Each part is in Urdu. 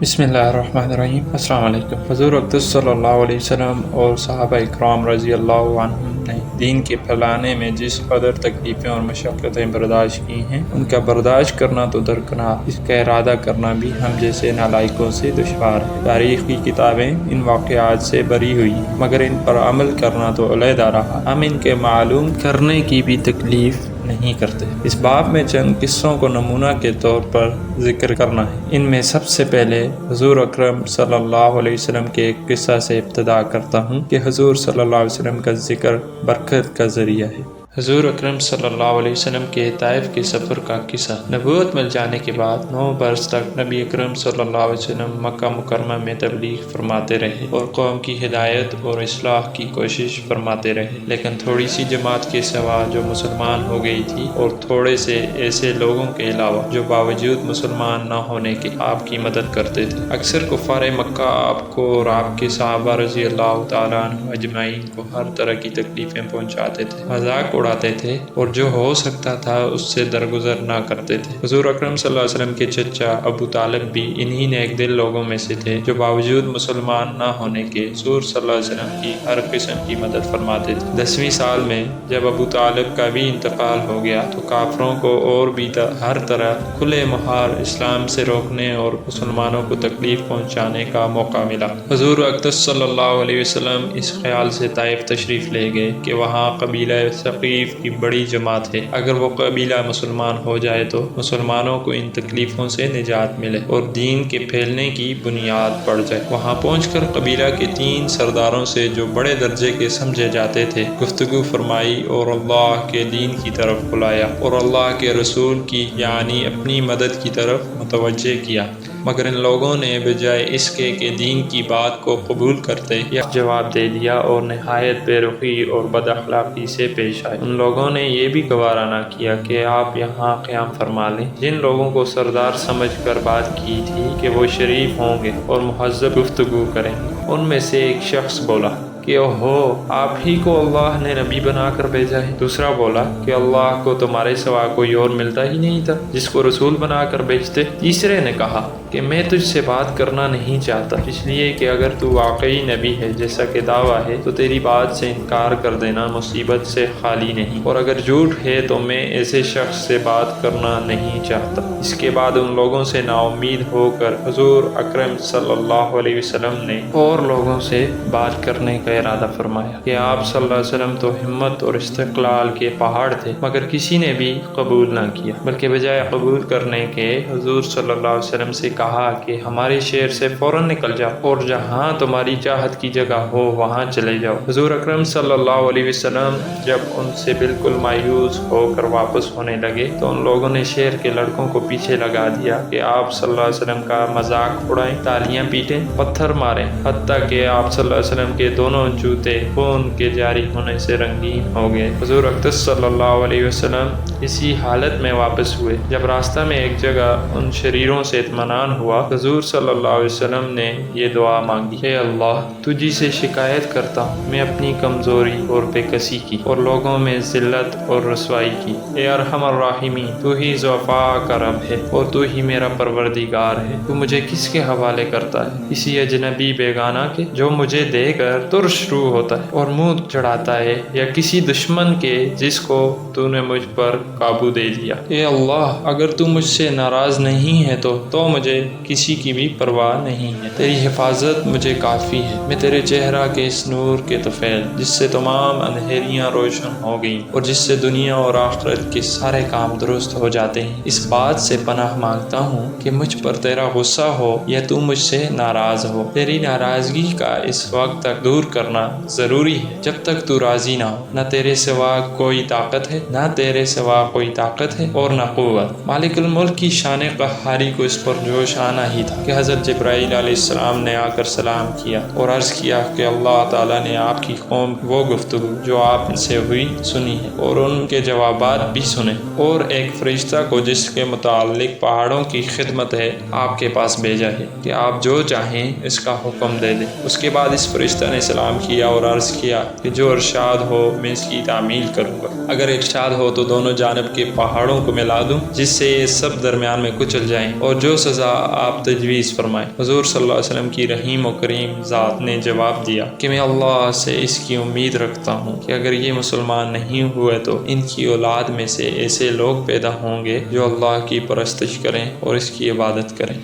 بسم اللہ الرحمن الرحیم۔ السلام علیکم۔ حضور اقدس صلی اللہ علیہ وسلم اور صحابہ اکرام رضی اللہ عنہم نے دین کے پھیلانے میں جس قدر تکلیفیں اور مشقتیں برداشت کی ہیں، ان کا برداشت کرنا تو درکنار، اس کا ارادہ کرنا بھی ہم جیسے نالائقوں سے دشوار ہے۔ تاریخ کی کتابیں ان واقعات سے بری ہوئی ہیں، مگر ان پر عمل کرنا تو علیحدہ رہا۔ ہم ان کے معلوم کرنے کی بھی تکلیف نہیں کرتے۔ اس باب میں چند قصوں کو نمونہ کے طور پر ذکر کرنا ہے۔ ان میں سب سے پہلے حضور اکرم صلی اللہ علیہ وسلم کے ایک قصہ سے ابتدا کرتا ہوں کہ حضور صلی اللہ علیہ وسلم کا ذکر برکت کا ذریعہ ہے۔ حضور اکرم صلی اللہ علیہ وسلم کے طائف کے سفر کا قصہ۔ نبوت مل جانے کے بعد 9 برس تک نبی اکرم صلی اللہ علیہ وسلم مکہ مکرمہ میں تبلیغ فرماتے رہے اور قوم کی ہدایت اور اصلاح کی کوشش فرماتے رہے، لیکن تھوڑی سی جماعت کے سوا جو مسلمان ہو گئی تھی اور تھوڑے سے ایسے لوگوں کے علاوہ جو باوجود مسلمان نہ ہونے کے آپ کی مدد کرتے تھے۔ اکثر کفار مکہ آپ کو اور آپ کے صحابہ رضی اللہ تعالیٰ عنہ اجمعین کو ہر طرح کی تکلیفیں پہنچاتے تھے، مذاق اڑاتے تھے اور جو ہو سکتا تھا اس سے درگزر نہ کرتے تھے۔ حضور اکرم صلی اللہ علیہ وسلم کے چچا ابو طالب بھی انہی نیک دل لوگوں میں سے تھے جو باوجود مسلمان نہ ہونے کے حضور صلی اللہ علیہ وسلم کی ہر قسم کی مدد فرماتے تھے۔ 10ویں سال میں جب ابو طالب کا بھی انتقال ہو گیا تو کافروں کو اور بھی ہر طرح کھلے مہار اسلام سے روکنے اور مسلمانوں کو تکلیف پہنچانے کا موقع ملا۔ حضور اقدس صلی اللہ علیہ وسلم اس خیال سے طائف تشریف لے گئے کہ وہاں قبیلہ ثقیف کی بڑی جماعت ہے، اگر وہ قبیلہ مسلمان ہو جائے تو مسلمانوں کو ان تکلیفوں سے نجات ملے اور دین کے پھیلنے کی بنیاد پڑ جائے۔ وہاں پہنچ کر قبیلہ کے 3 سرداروں سے جو بڑے درجے کے سمجھے جاتے تھے گفتگو فرمائی اور اللہ کے دین کی طرف بلایا اور اللہ کے رسول کی یعنی اپنی مدد کی طرف متوجہ کیا، مگر ان لوگوں نے بجائے اس کے کہ دین کی بات کو قبول کرتے یا جواب دے دیا اور نہایت بے رخی اور بد اخلاقی سے پیش آئے۔ ان لوگوں نے یہ بھی گوارا نہ کیا کہ آپ یہاں قیام فرما لیں۔ جن لوگوں کو سردار سمجھ کر بات کی تھی کہ وہ شریف ہوں گے اور مہذب گفتگو کریں گے، ان میں سے ایک شخص بولا کہ اوہو، آپ ہی کو اللہ نے نبی بنا کر بھیجا ہے۔ دوسرا بولا کہ اللہ کو تمہارے سوا کوئی اور ملتا ہی نہیں تھا جس کو رسول بنا کر بھیجتے۔ تیسرے نے کہا کہ میں تجھ سے بات کرنا نہیں چاہتا، اس لیے کہ اگر تو واقعی نبی ہے جیسا کہ دعویٰ ہے تو تیری بات سے انکار کر دینا مصیبت سے خالی نہیں، اور اگر جھوٹ ہے تو میں ایسے شخص سے بات کرنا نہیں چاہتا۔ اس کے بعد ان لوگوں سے نا امید ہو کر حضور اکرم صلی اللہ علیہ وسلم نے اور لوگوں سے بات کرنے کا ارادہ فرمایا کہ آپ صلی اللہ علیہ وسلم تو ہمت اور استقلال کے پہاڑ تھے، مگر کسی نے بھی قبول نہ کیا، بلکہ بجائے قبول کرنے کے حضور صلی اللہ علیہ وسلم سے کہا کہ ہمارے شہر سے فوراً نکل جاؤ اور جہاں تمہاری چاہت کی جگہ ہو وہاں چلے جاؤ۔ حضور اکرم صلی اللہ علیہ وسلم جب ان سے بالکل مایوس ہو کر واپس ہونے لگے تو ان لوگوں نے شہر کے لڑکوں کو پیچھے لگا دیا کہ آپ صلی اللہ علیہ وسلم کا مذاق اڑائیں، تالیاں پیٹیں، پتھر ماریں، حتیٰ کہ آپ صلی اللہ علیہ وسلم کے دونوں جوتے خون کے جاری ہونے سے رنگین ہو گئے۔ حضور اقدس صلی اللہ علیہ وسلم اسی حالت میں واپس ہوئے۔ جب راستہ میں ایک جگہ ان شریروں سے اطمینان ہوا، حضور صلی اللہ علیہ وسلم نے یہ دعا مانگی، اے اللہ، تجھی سے شکایت کرتا ہوں میں اپنی کمزوری اور بے کسی کی اور لوگوں میں ذلت اور رسوائی کی۔ اے ارحم الراحمین، تو ہی ضعفاء کا رب ہے اور تو ہی میرا پروردگار ہے۔ تو مجھے کس کے حوالے کرتا ہے؟ کسی اجنبی بیگانہ کے جو مجھے دے کر ترش روح ہوتا ہے اور منہ چڑھاتا ہے، یا کسی دشمن کے جس کو تو نے مجھ پر قابو دے دیا؟ اے اللہ، اگر تو مجھ سے ناراض نہیں ہے تو مجھے کسی کی بھی پرواہ نہیں ہے، تیری حفاظت مجھے کافی ہے۔ میں تیرے چہرہ کے اس نور کے طفیل جس سے تمام اندھیریاں روشن ہو گئیں اور جس سے دنیا اور آخرت کے سارے کام درست ہو جاتے ہیں، اس بات سے پناہ مانگتا ہوں کہ مجھ پر تیرا غصہ ہو یا تو مجھ سے ناراض ہو۔ تیری ناراضگی کا اس وقت تک دور کرنا ضروری ہے جب تک تو راضی نہ ہو۔ نہ تیرے سوا کوئی طاقت ہے، نہ تیرے سوا کوئی طاقت ہے اور نہ قوت۔ مالک الملک کی شان قہاری کو اس پر جوش آنا ہی تھا کہ حضرت جبرائیل علیہ السلام نے آ کر سلام کیا اور عرض کیا کہ اللہ تعالیٰ نے آپ کی قوم وہ گفتگو جو آپ سے ہوئی سنی ہے اور ان کے جوابات بھی سنے، اور ایک فرشتہ کو جس کے متعلق پہاڑوں کی خدمت ہے آپ کے پاس بھیجا ہے کہ آپ جو چاہیں اس کا حکم دے دیں۔ اس کے بعد اس فرشتہ نے سلام کیا اور عرض کیا کہ جو ارشاد ہو میں اس کی تعمیل کروں گا۔ اگر ارشاد ہو تو دونوں جانب کے پہاڑوں کو ملا دوں جس سے یہ سب درمیان میں کچل جائیں، اور جو سزا آپ تجویز فرمائیں۔ حضور صلی اللہ علیہ وسلم کی رحیم و کریم ذات نے جواب دیا کہ میں اللہ سے اس کی امید رکھتا ہوں کہ اگر یہ مسلمان نہیں ہوئے تو ان کی اولاد میں سے ایسے لوگ پیدا ہوں گے جو اللہ کی پرستش کریں اور اس کی عبادت کریں۔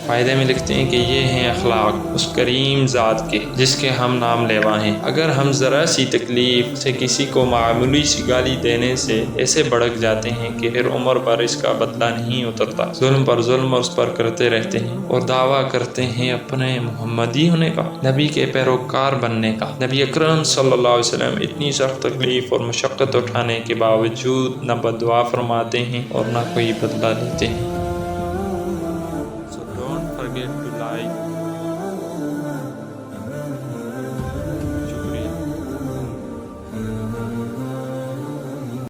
فائدے میں لکھتے ہیں کہ یہ ہیں اخلاق اس کریم ذات کے جس کے ہم نام لیوا ہیں۔ اگر ہم ذرا سی تکلیف سے کسی کو معمولی سی گالی دینے سے ایسے بھڑک جاتے ہیں کہ پھر عمر پر اس کا بدلہ نہیں اترتا، ظلم پر ظلم اس پر کرتے رہتے ہیں اور دعویٰ کرتے ہیں اپنے محمدی ہونے کا، نبی کے پیروکار بننے کا۔ نبی اکرم صلی اللہ علیہ وسلم اتنی سخت تکلیف اور مشقت اٹھانے کے باوجود نہ بددعا فرماتے ہیں اور نہ کوئی بدلہ لیتے ہیں۔